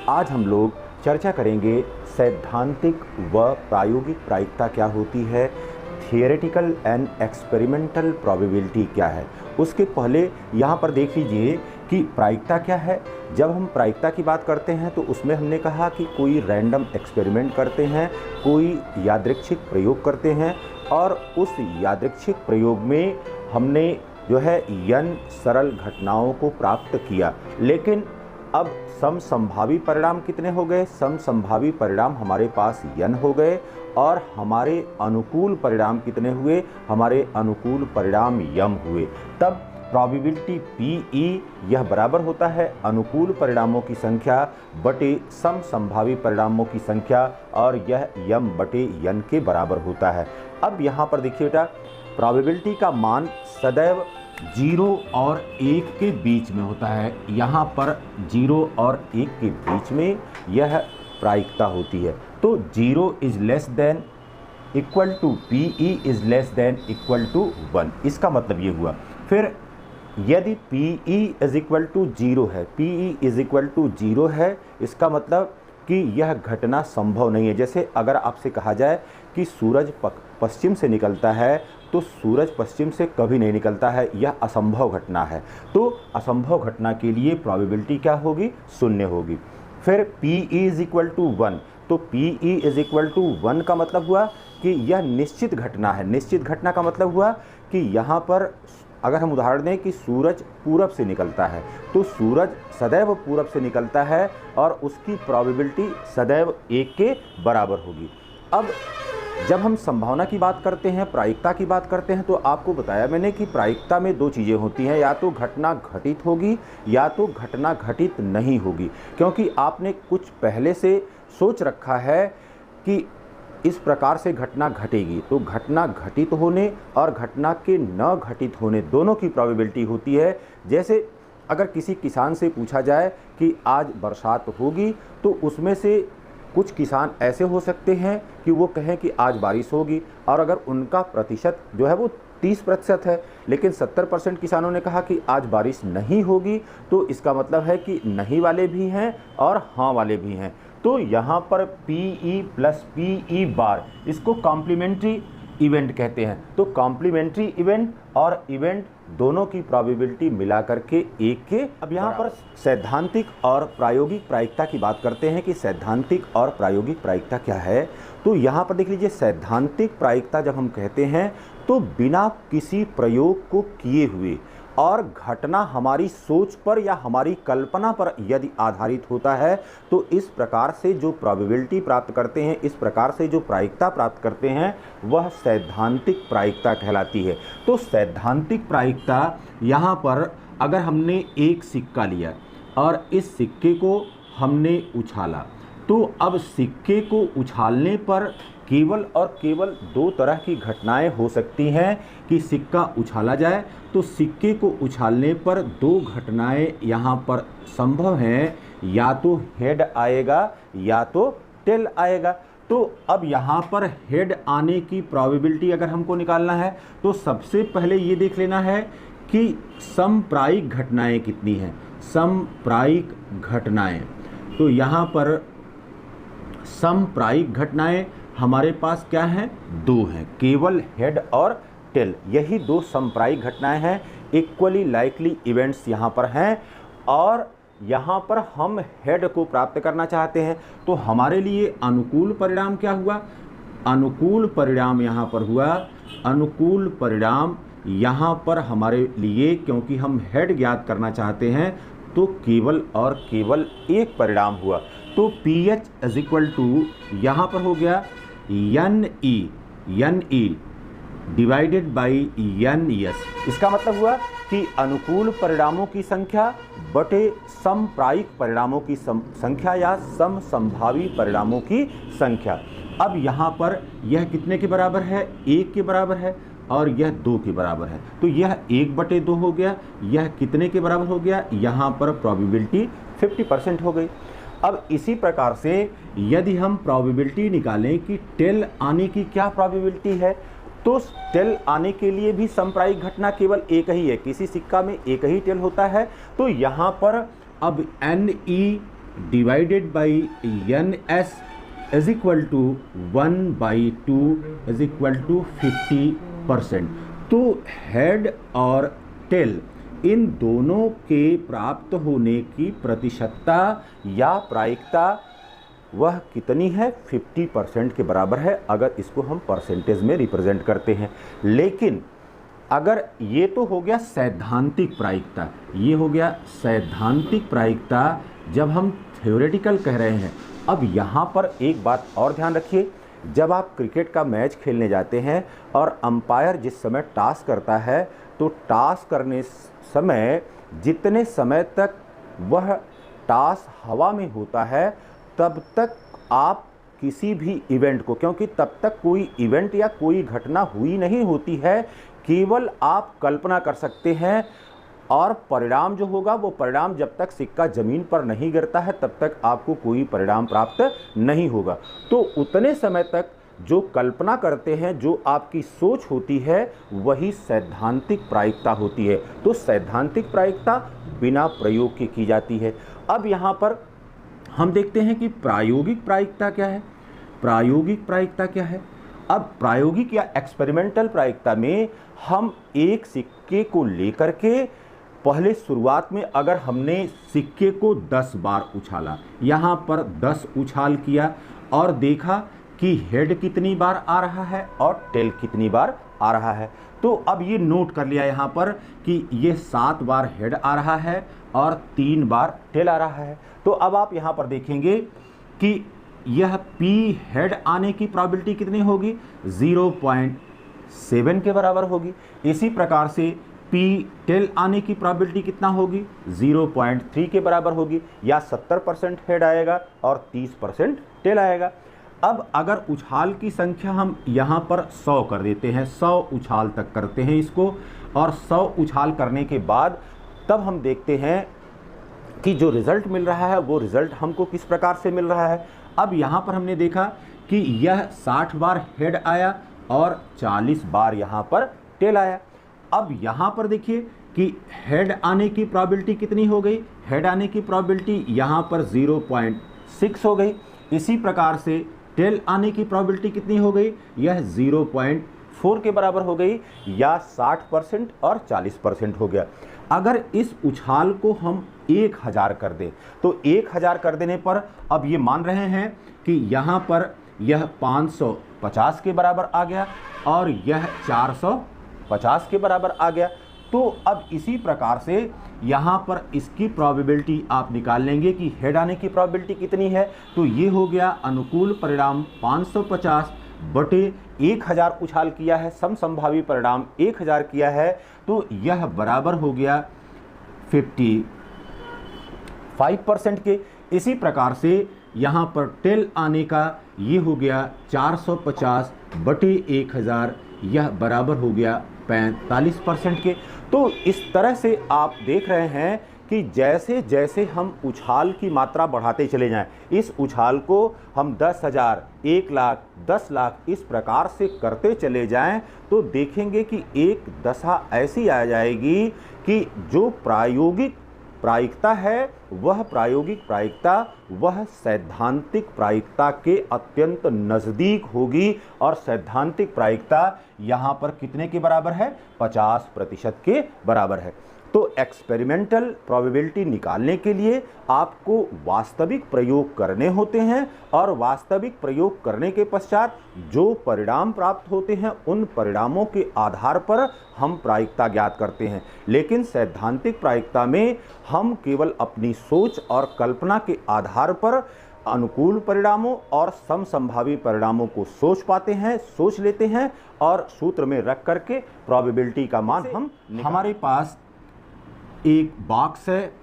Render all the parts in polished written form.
आज हम लोग चर्चा करेंगे सैद्धांतिक व प्रायोगिक प्रायिकता क्या होती है, थियोरेटिकल एंड एक्सपेरिमेंटल प्रोबेबिलिटी क्या है। उसके पहले यहाँ पर देख लीजिए कि प्रायिकता क्या है। जब हम प्रायिकता की बात करते हैं तो उसमें हमने कहा कि कोई रैंडम एक्सपेरिमेंट करते हैं, कोई यादृच्छिक प्रयोग करते हैं और उस यादृच्छिक प्रयोग में हमने जो है n सरल घटनाओं को प्राप्त किया। लेकिन अब समसंभावी परिणाम कितने हो गए? समसंभावी परिणाम हमारे पास n हो गए और हमारे अनुकूल परिणाम कितने हुए? हमारे अनुकूल परिणाम m हुए। तब प्रोबेबिलिटी PE यह बराबर होता है अनुकूल परिणामों की संख्या बटे समसंभावी परिणामों की संख्या और यह m बटे n के बराबर होता है। अब यहाँ पर देखिए बेटा, प्रोबेबिलिटी का मान सदैव 0 और 1 के बीच में होता है। यहाँ पर 0 और 1 के बीच में यह प्रायिकता होती है। तो 0 is less than equal to PE is less than equal to 1। इसका मतलब ये हुआ। फिर यदि PE इज इक्वल टू 0 है, PE इज इक्वल टू 0 है, इसका मतलब कि यह घटना संभव नहीं है। जैसे अगर आपसे कहा जाए कि सूरज पश्चिम से निकलता है तो सूरज पश्चिम से कभी नहीं निकलता है, यह असंभव घटना है। तो असंभव घटना के लिए प्रोबेबिलिटी क्या होगी? 0 होगी। फिर PE इज इक्वल टू 1, तो PE इज इक्वल टू 1 का मतलब हुआ कि यह निश्चित घटना है। निश्चित घटना का मतलब हुआ कि यहाँ पर अगर हम उदाहरण दें कि सूरज पूरब से निकलता है तो सूरज सदैव पूरब से निकलता है और उसकी प्रोबेबिलिटी सदैव 1 के बराबर होगी। अब जब हम संभावना की बात करते हैं, प्रायिकता की बात करते हैं, तो आपको बताया मैंने कि प्रायिकता में 2 चीज़ें होती हैं, या तो घटना घटित होगी या तो घटना घटित नहीं होगी। क्योंकि आपने कुछ पहले से सोच रखा है कि इस प्रकार से घटना घटेगी, तो घटना घटित होने और घटना के न घटित होने दोनों की प्रोबेबिलिटी होती है। जैसे अगर किसी किसान से पूछा जाए कि आज बरसात होगी, तो उसमें से कुछ किसान ऐसे हो सकते हैं कि वो कहें कि आज बारिश होगी, और अगर उनका प्रतिशत जो है वो 30% है, लेकिन 70% किसानों ने कहा कि आज बारिश नहीं होगी, तो इसका मतलब है कि नहीं वाले भी हैं और हाँ वाले भी हैं। तो यहाँ पर PE प्लस PE बार, इसको कॉम्प्लीमेंट्री इवेंट कहते हैं। तो कॉम्प्लीमेंट्री इवेंट और इवेंट दोनों की प्रोबेबिलिटी मिला करके 1 के। अब यहाँ पर सैद्धांतिक और प्रायोगिक प्रायिकता की बात करते हैं कि सैद्धांतिक और प्रायोगिक प्रायिकता क्या है। तो यहाँ पर देख लीजिए, सैद्धांतिक प्रायिकता जब हम कहते हैं तो बिना किसी प्रयोग को किए हुए और घटना हमारी सोच पर या हमारी कल्पना पर यदि आधारित होता है, तो इस प्रकार से जो प्रोबेबिलिटी प्राप्त करते हैं, इस प्रकार से जो प्रायिकता प्राप्त करते हैं, वह सैद्धांतिक प्रायिकता कहलाती है। तो सैद्धांतिक प्रायिकता यहाँ पर अगर हमने एक सिक्का लिया और इस सिक्के को हमने उछाला, तो अब सिक्के को उछालने पर केवल और केवल 2 तरह की घटनाएं हो सकती हैं कि सिक्का उछाला जाए। तो सिक्के को उछालने पर 2 घटनाएं यहाँ पर संभव हैं, या तो हेड आएगा या तो टेल आएगा। तो अब यहाँ पर हेड आने की प्रोबेबिलिटी अगर हमको निकालना है तो सबसे पहले ये देख लेना है कि समप्रायिक घटनाएं कितनी हैं। समप्रायिक घटनाएं, तो यहाँ पर समप्रायिक घटनाएं हमारे पास क्या हैं? 2 हैं, केवल हेड और टेल। यही 2 समप्रायिक घटनाएं हैं। इक्वली लाइकली इवेंट्स यहाँ पर हैं और यहाँ पर हम हेड को प्राप्त करना चाहते हैं। तो हमारे लिए अनुकूल परिणाम क्या हुआ? अनुकूल परिणाम यहाँ पर हुआ, अनुकूल परिणाम यहाँ पर हमारे लिए, क्योंकि हम हेड ज्ञात करना चाहते हैं, तो केवल और केवल 1 परिणाम हुआ। तो PH इज इक्वल टू यहाँ पर हो गया NE डिवाइडेड बाई NS। इसका मतलब हुआ कि अनुकूल परिणामों की संख्या बटे समप्रायिक परिणामों की संख्या या समसंभावी परिणामों की संख्या। अब यहाँ पर यह कितने के बराबर है? 1 के बराबर है और यह 2 के बराबर है। तो यह 1/2 हो गया। यह कितने के बराबर हो गया? यहाँ पर प्रोबेबिलिटी 50% हो गई। अब इसी प्रकार से यदि हम प्रोबेबिलिटी निकालें कि टेल आने की क्या प्रोबेबिलिटी है, तो टेल आने के लिए भी समप्रायिक घटना केवल एक ही है, किसी सिक्का में एक ही टेल होता है। तो यहाँ पर अब NE divided by N S is equal to 1/2 is equal to 50%। तो हेड और टेल इन दोनों के प्राप्त होने की प्रतिशतता या प्रायिकता वह कितनी है, 50% के बराबर है, अगर इसको हम परसेंटेज में रिप्रेजेंट करते हैं। लेकिन अगर ये तो हो गया सैद्धांतिक प्रायिकता, ये हो गया सैद्धांतिक प्रायिकता जब हम थ्योरेटिकल कह रहे हैं। अब यहाँ पर एक बात और ध्यान रखिए, जब आप क्रिकेट का मैच खेलने जाते हैं और अंपायर जिस समय टॉस करता है, तो टॉस करने समय जितने समय तक वह टॉस हवा में होता है तब तक आप किसी भी इवेंट को, क्योंकि तब तक कोई इवेंट या कोई घटना हुई नहीं होती है, केवल आप कल्पना कर सकते हैं, और परिणाम जो होगा वो परिणाम जब तक सिक्का ज़मीन पर नहीं गिरता है तब तक आपको कोई परिणाम प्राप्त नहीं होगा। तो उतने समय तक जो कल्पना करते हैं, जो आपकी सोच होती है, वही सैद्धांतिक प्रायिकता होती है। तो सैद्धांतिक प्रायिकता बिना प्रयोग के की जाती है। अब यहाँ पर हम देखते हैं कि प्रायोगिक प्रायिकता क्या है। प्रायोगिक प्रायिकता क्या है? अब प्रायोगिक या एक्सपेरिमेंटल प्रायिकता में हम एक सिक्के को लेकर के पहले शुरुआत में अगर हमने सिक्के को 10 बार उछाला, यहाँ पर 10 उछाल किया और देखा कि हेड कितनी बार आ रहा है और टेल कितनी बार आ रहा है, तो अब ये नोट कर लिया यहाँ पर कि ये 7 बार हेड आ रहा है और 3 बार टेल आ रहा है। तो अब आप यहाँ पर देखेंगे कि यह P हेड आने की प्रोबेबिलिटी कितनी होगी, 0.7 के बराबर होगी। इसी प्रकार से P टेल आने की प्रोबेबिलिटी कितना होगी, 0.3 के बराबर होगी, या 70% हेड आएगा और 30% टेल आएगा। अब अगर उछाल की संख्या हम यहाँ पर 100 कर देते हैं, 100 उछाल तक करते हैं इसको, और 100 उछाल करने के बाद तब हम देखते हैं कि जो रिज़ल्ट मिल रहा है वो रिज़ल्ट हमको किस प्रकार से मिल रहा है। अब यहाँ पर हमने देखा कि यह 60 बार हेड आया और 40 बार यहाँ पर टेल आया। अब यहाँ पर देखिए कि हेड आने की प्रोबेबिलिटी कितनी हो गई, हेड आने की प्रोबेबिलिटी यहाँ पर 0.6 हो गई। इसी प्रकार से टेल आने की प्रोबेबिलिटी कितनी हो गई, यह 0.4 के बराबर हो गई, या 60% और 40% हो गया। अगर इस उछाल को हम 1000 कर दें, तो 1000 कर देने पर अब ये मान रहे हैं कि यहाँ पर यह 550 के बराबर आ गया और यह 450 के बराबर आ गया। तो अब इसी प्रकार से यहाँ पर इसकी प्रोबेबिलिटी आप निकाल लेंगे कि हेड आने की प्रोबेबिलिटी कितनी है, तो ये हो गया अनुकूल परिणाम 550 बटे 1000 उछाल किया है, समसंभावी परिणाम 1000 किया है, तो यह बराबर हो गया 55% के। इसी प्रकार से यहाँ पर टेल आने का ये हो गया 450 बटे 1000, यह बराबर हो गया 45% के। तो इस तरह से आप देख रहे हैं कि जैसे जैसे हम उछाल की मात्रा बढ़ाते चले जाएं, इस उछाल को हम 10,000, 1 लाख, 10 लाख इस प्रकार से करते चले जाएं, तो देखेंगे कि एक दशा ऐसी आ जाएगी कि जो प्रायोगिक प्रायिकता है वह प्रायोगिक प्रायिकता वह सैद्धांतिक प्रायिकता के अत्यंत नज़दीक होगी, और सैद्धांतिक प्रायिकता यहाँ पर कितने के बराबर है, 50% के बराबर है। तो एक्सपेरिमेंटल प्रोबेबिलिटी निकालने के लिए आपको वास्तविक प्रयोग करने होते हैं, और वास्तविक प्रयोग करने के पश्चात जो परिणाम प्राप्त होते हैं उन परिणामों के आधार पर हम प्रायिकता ज्ञात करते हैं। लेकिन सैद्धांतिक प्रायिकता में हम केवल अपनी सोच और कल्पना के आधार पर अनुकूल परिणामों और समसंभावी परिणामों को सोच पाते हैं, सोच लेते हैं, और सूत्र में रख करके प्रोबेबिलिटी का मान हम हमारे पास एक बॉक्स है,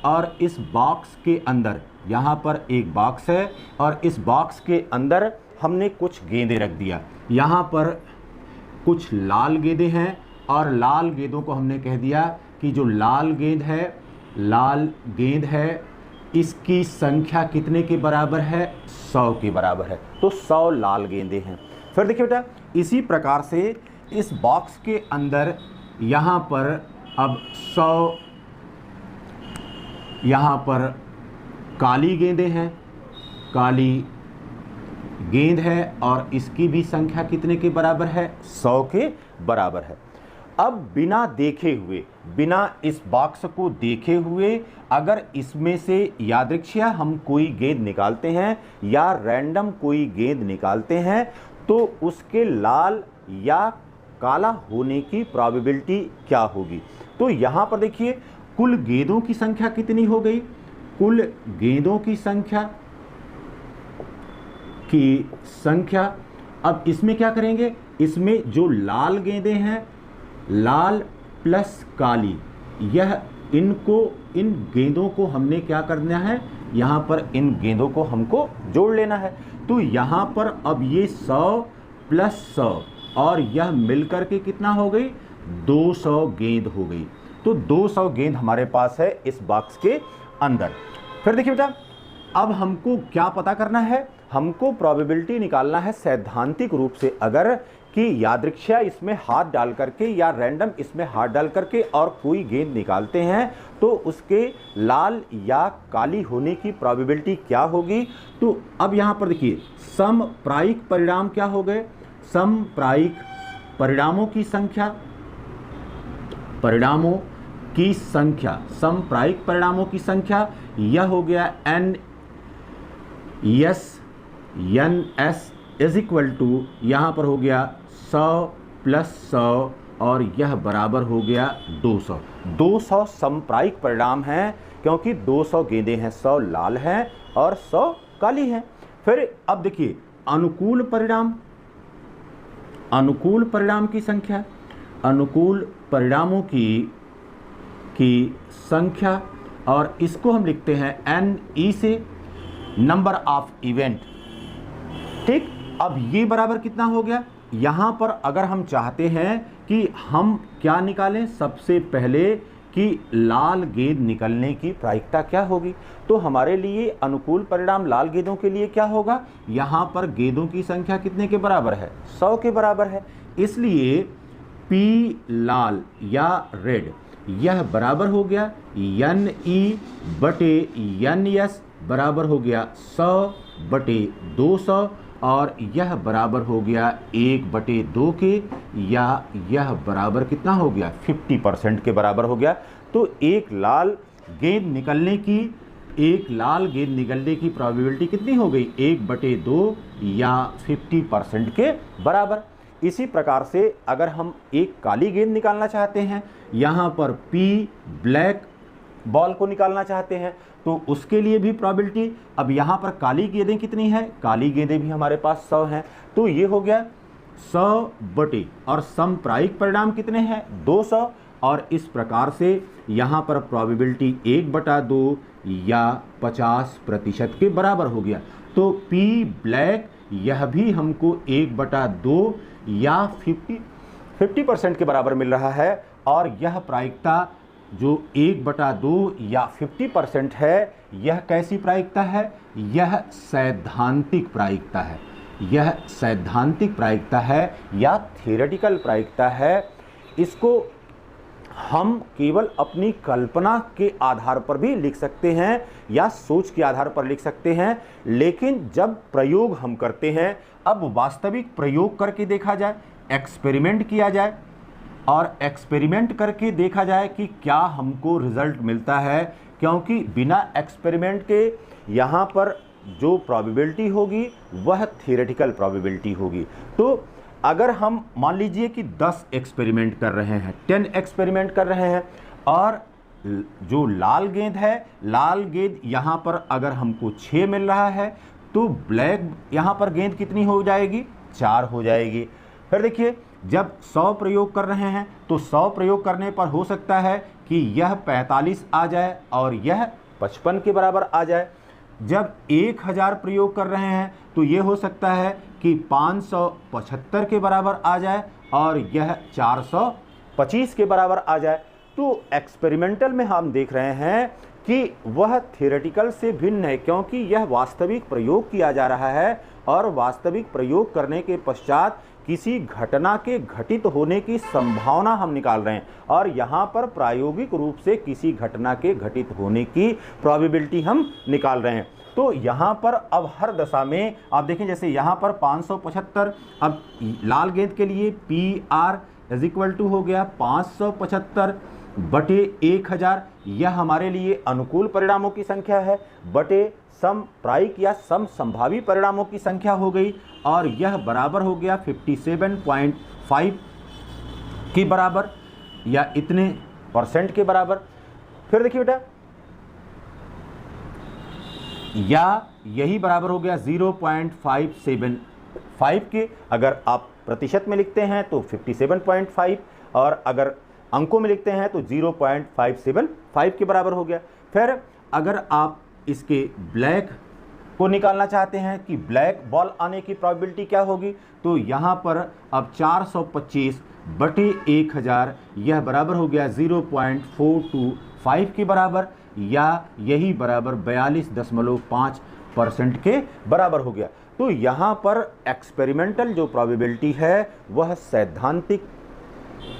और इस बॉक्स के अंदर यहाँ पर एक बॉक्स है, और इस बॉक्स के अंदर हमने कुछ गेंदें रख दिया। यहाँ पर कुछ लाल गेंदें हैं, और लाल गेंदों को हमने कह दिया कि जो लाल गेंद है इसकी संख्या कितने के बराबर है, 100 के बराबर है। तो 100 लाल गेंदें हैं। फिर देखिए बेटा, इसी प्रकार से इस बॉक्स के अंदर यहाँ पर अब 100 यहाँ पर काली गेंदें हैं, काली गेंद है और इसकी भी संख्या कितने के बराबर है? 100 के बराबर है। अब बिना देखे हुए, बिना इस बॉक्स को देखे हुए अगर इसमें से यादृच्छिक हम कोई गेंद निकालते हैं या रैंडम कोई गेंद निकालते हैं तो उसके लाल या काला होने की प्रोबेबिलिटी क्या होगी? तो यहाँ पर देखिए कुल गेंदों की संख्या कितनी हो गई? कुल गेंदों की संख्या अब इसमें क्या करेंगे? इसमें जो लाल गेंदें हैं, लाल प्लस काली, यह इन गेंदों को हमने क्या करना है? यहाँ पर इन गेंदों को हमको जोड़ लेना है। तो यहाँ पर अब ये 100 प्लस 100 और यह मिलकर के कितना हो गई? 200 गेंद हो गई। तो 200 गेंद हमारे पास है इस बॉक्स के अंदर। फिर देखिए बेटा, अब हमको क्या पता करना है? हमको प्रोबेबिलिटी निकालना है सैद्धांतिक रूप से, अगर कि यादृच्छिक इसमें हाथ डाल करके या रैंडम इसमें हाथ डाल करके और कोई गेंद निकालते हैं तो उसके लाल या काली होने की प्रोबेबिलिटी क्या होगी? तो अब यहाँ पर देखिए समप्रायिक परिणाम क्या हो गए? समप्रायिक परिणामों की संख्या, समप्रायिक परिणामों की संख्या यह हो गया NS इज इक्वल टू, यहाँ पर हो गया 100 प्लस 100 और यह बराबर हो गया 200। 200 समप्रायिक परिणाम हैं क्योंकि 200 गेंदें हैं, 100 लाल हैं और 100 काली हैं। फिर अब देखिए अनुकूल परिणाम की संख्या, अनुकूल परिणामों की संख्या, और इसको हम लिखते हैं NE से, नंबर ऑफ इवेंट। ठीक, अब ये बराबर कितना हो गया? यहाँ पर अगर हम चाहते हैं कि हम क्या निकालें, सबसे पहले कि लाल गेंद निकलने की प्रायिकता क्या होगी, तो हमारे लिए अनुकूल परिणाम लाल गेंदों के लिए क्या होगा? यहाँ पर गेंदों की संख्या कितने के बराबर है? 100 के बराबर है। इसलिए P लाल या रेड यह बराबर हो गया NE बटे NS बराबर हो गया 100 बटे 200 और यह बराबर हो गया 1/2 के, या यह बराबर कितना हो गया? 50% के बराबर हो गया। तो एक लाल गेंद निकलने की प्रोबेबिलिटी कितनी हो गई? 1/2 या 50% के बराबर। इसी प्रकार से अगर हम एक काली गेंद निकालना चाहते हैं, यहाँ पर P ब्लैक बॉल को निकालना चाहते हैं तो उसके लिए भी प्रोबेबिलिटी, अब यहाँ पर काली गेंदें कितनी हैं? काली गेंदें भी हमारे पास 100 हैं, तो ये हो गया 100 बटे, और समप्रायिक परिणाम कितने हैं? 200, और इस प्रकार से यहाँ पर प्रोबेबिलिटी 1/2 या 50% के बराबर हो गया। तो P ब्लैक यह भी हमको 1/2 या 50% के बराबर मिल रहा है, और यह प्रायिकता जो 1/2 या 50% है, यह कैसी प्रायिकता है? यह सैद्धांतिक प्रायिकता है। यह सैद्धांतिक प्रायिकता है या थियोरेटिकल प्रायिकता है। इसको हम केवल अपनी कल्पना के आधार पर भी लिख सकते हैं या सोच के आधार पर लिख सकते हैं, लेकिन जब प्रयोग हम करते हैं, अब वास्तविक प्रयोग करके देखा जाए, एक्सपेरिमेंट किया जाए और एक्सपेरिमेंट करके देखा जाए कि क्या हमको रिजल्ट मिलता है, क्योंकि बिना एक्सपेरिमेंट के यहाँ पर जो प्रोबेबिलिटी होगी वह थियोरेटिकल प्रोबेबिलिटी होगी। तो अगर हम मान लीजिए कि 10 एक्सपेरिमेंट कर रहे हैं, 10 एक्सपेरिमेंट कर रहे हैं, और जो लाल गेंद है, लाल गेंद यहाँ पर अगर हमको 6 मिल रहा है तो ब्लैक यहाँ पर गेंद कितनी हो जाएगी? 4 हो जाएगी। फिर देखिए जब 100 प्रयोग कर रहे हैं तो 100 प्रयोग करने पर हो सकता है कि यह 45 आ जाए और यह 55 के बराबर आ जाए। जब 1000 प्रयोग कर रहे हैं तो ये हो सकता है कि 575 के बराबर आ जाए और यह 425 के बराबर आ जाए। तो एक्सपेरिमेंटल में हम देख रहे हैं कि वह थियोरेटिकल से भिन्न है, क्योंकि यह वास्तविक प्रयोग किया जा रहा है और वास्तविक प्रयोग करने के पश्चात किसी घटना के घटित होने की संभावना हम निकाल रहे हैं, और यहाँ पर प्रायोगिक रूप से किसी घटना के घटित होने की प्रोबेबिलिटी हम निकाल रहे हैं। तो यहाँ पर अब हर दशा में आप देखें, जैसे यहाँ पर 575, अब लाल गेंद के लिए PR इज इक्वल टू हो गया 575 बटे 1000, यह हमारे लिए अनुकूल परिणामों की संख्या है, बटे सम प्रायिक या सम संभावी परिणामों की संख्या हो गई, और यह बराबर हो गया 57.5 के बराबर या इतने % के बराबर। फिर देखिए बेटा, या यही बराबर हो गया 0.575 के। अगर आप प्रतिशत में लिखते हैं तो 57.5, और अगर अंकों में लिखते हैं तो 0.575 के बराबर हो गया। फिर अगर आप इसके ब्लैक को निकालना चाहते हैं कि ब्लैक बॉल आने की प्रोबेबिलिटी क्या होगी, तो यहाँ पर अब 425 बटे 1000, यह बराबर हो गया 0.425 के बराबर, या यही बराबर 42.5% के बराबर हो गया। तो यहाँ पर एक्सपेरिमेंटल जो प्रोबेबिलिटी है वह सैद्धांतिक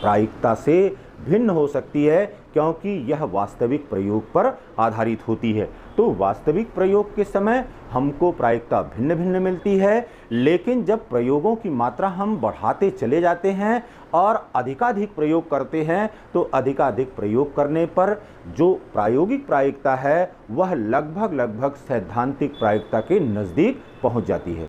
प्रायिकता से भिन्न हो सकती है, क्योंकि यह वास्तविक प्रयोग पर आधारित होती है। तो वास्तविक प्रयोग के समय हमको प्रायिकता भिन्न भिन्न मिलती है, लेकिन जब प्रयोगों की मात्रा हम बढ़ाते चले जाते हैं और अधिकाधिक प्रयोग करते हैं, तो अधिकाधिक प्रयोग करने पर जो प्रायोगिक प्रायिकता है वह लगभग सैद्धांतिक प्रायिकता के नज़दीक पहुंच जाती है।